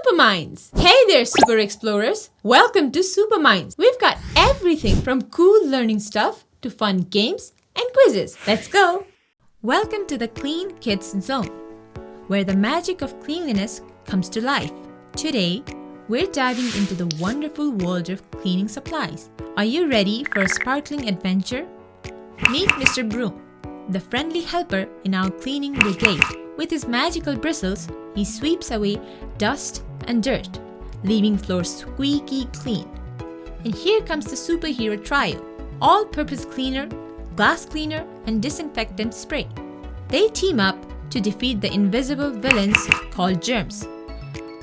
SuperMindz! Hey there, Super Explorers! Welcome to SuperMindz. We've got everything from cool learning stuff to fun games and quizzes. Let's go! Welcome to the Clean Kids Zone, where the magic of cleanliness comes to life. Today, we're diving into the wonderful world of cleaning supplies. Are you ready for a sparkling adventure? Meet Mr. Broom, the friendly helper in our cleaning brigade. With his magical bristles, he sweeps away dust and dirt, leaving floors squeaky clean. And here comes the superhero trio: all-purpose cleaner, glass cleaner, and disinfectant spray. They team up to defeat the invisible villains called germs.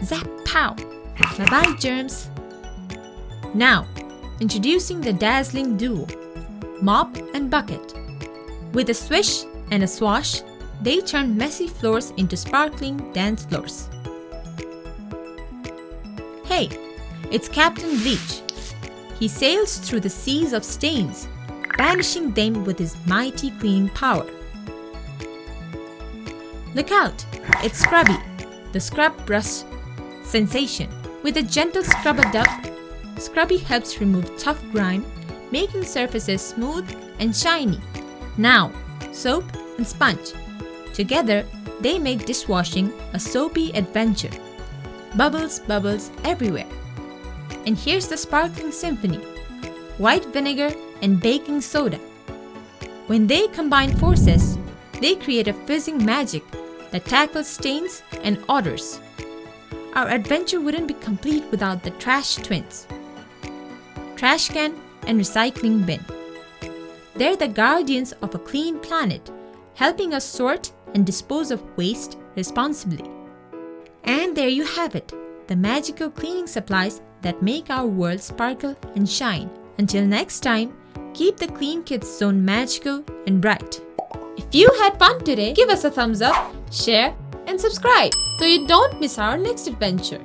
Zap pow! Bye-bye, germs! Now, introducing the dazzling duo, mop and bucket. With a swish and a swash, they turn messy floors into sparkling dance floors. Hey, it's Captain Bleach. He sails through the seas of stains, banishing them with his mighty cleaning power. Look out, it's Scrubby, the scrub brush sensation. With a gentle scrub-a-dub, Scrubby helps remove tough grime, making surfaces smooth and shiny. Now, soap and sponge. Together, they make dishwashing a soapy adventure. Bubbles, bubbles everywhere. And here's the sparkling symphony: white vinegar and baking soda. When they combine forces, they create a fizzing magic that tackles stains and odors. Our adventure wouldn't be complete without the trash twins: trash can and recycling bin. They're the guardians of a clean planet, helping us sort and dispose of waste responsibly. And there you have it, the magical cleaning supplies that make our world sparkle and shine. Until next time, keep the Clean Kids Zone magical and bright. If you had fun today, give us a thumbs up, share, and subscribe so you don't miss our next adventure.